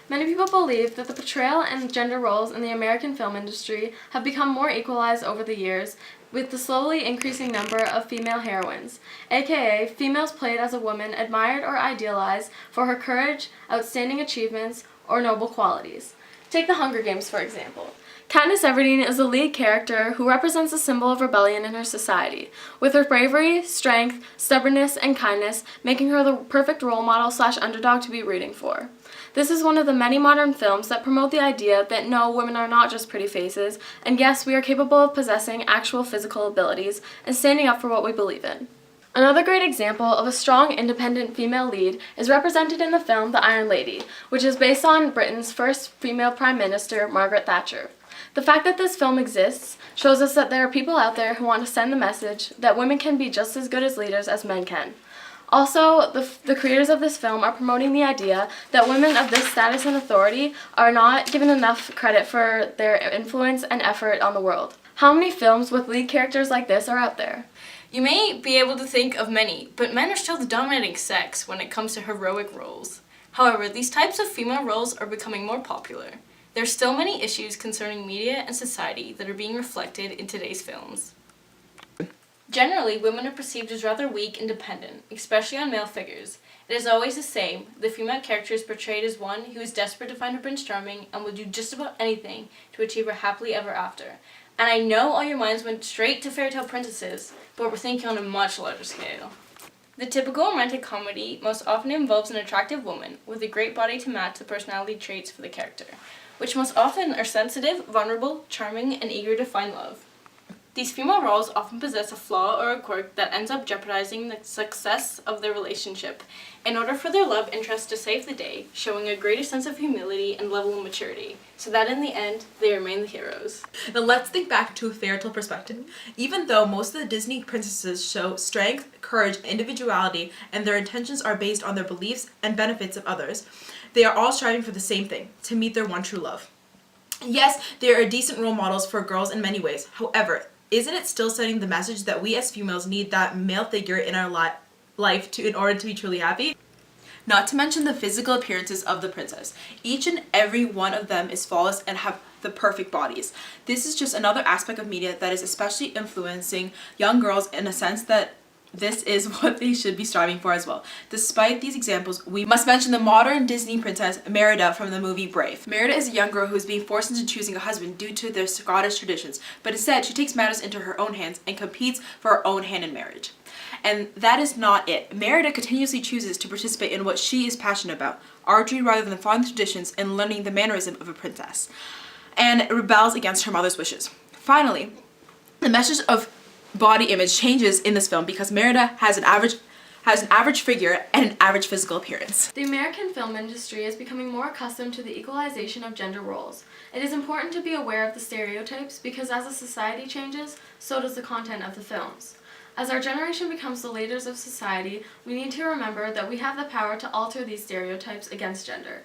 Many people believe that the portrayal and gender roles in the American film industry have become more equalized over the years, with the slowly increasing number of female heroines, aka females played as a woman admired or idealized for her courage, outstanding achievements, or noble qualities. Take the Hunger Games, for example. Katniss Everdeen is the lead character who represents a symbol of rebellion in her society, with her bravery, strength, stubbornness, and kindness making her the perfect role model / underdog to be rooting for. This is one of the many modern films that promote the idea that no, women are not just pretty faces, and yes, we are capable of possessing actual physical abilities and standing up for what we believe in. Another great example of a strong, independent female lead is represented in the film The Iron Lady, which is based on Britain's first female Prime Minister, Margaret Thatcher. The fact that this film exists shows us that there are people out there who want to send the message that women can be just as good as leaders as men can. Also, the creators of this film are promoting the idea that women of this status and authority are not given enough credit for their influence and effort on the world. How many films with lead characters like this are out there? You may be able to think of many, but men are still the dominating sex when it comes to heroic roles. However, these types of female roles are becoming more popular. There are still many issues concerning media and society that are being reflected in today's films. Generally, women are perceived as rather weak and dependent, especially on male figures. It is always the same. The female character is portrayed as one who is desperate to find her Prince Charming and will do just about anything to achieve her happily ever after. And I know all your minds went straight to fairy tale princesses, but we're thinking on a much larger scale. The typical romantic comedy most often involves an attractive woman with a great body to match the personality traits for the character, which most often are sensitive, vulnerable, charming, and eager to find love. These female roles often possess a flaw or a quirk that ends up jeopardizing the success of their relationship in order for their love interest to save the day, showing a greater sense of humility and level of maturity, so that in the end, they remain the heroes. Now let's think back to a fairy tale perspective. Even though most of the Disney princesses show strength, courage, individuality, and their intentions are based on their beliefs and benefits of others, they are all striving for the same thing, to meet their one true love. Yes, they are decent role models for girls in many ways. However, isn't it still sending the message that we as females need that male figure in our life in order to be truly happy? Not to mention the physical appearances of the princess. Each and every one of them is flawless and have the perfect bodies. This is just another aspect of media that is especially influencing young girls in a sense that this is what they should be striving for as well. Despite these examples, we must mention the modern Disney princess Merida from the movie Brave. Merida is a young girl who is being forced into choosing a husband due to their Scottish traditions, but instead she takes matters into her own hands and competes for her own hand in marriage. And that is not it. Merida continuously chooses to participate in what she is passionate about, archery rather than following traditions and learning the mannerism of a princess, and rebels against her mother's wishes. Finally, the message of body image changes in this film because Merida has an average figure and an average physical appearance. The American film industry is becoming more accustomed to the equalization of gender roles. It is important to be aware of the stereotypes because as a society changes, so does the content of the films. As our generation becomes the leaders of society, we need to remember that we have the power to alter these stereotypes against gender.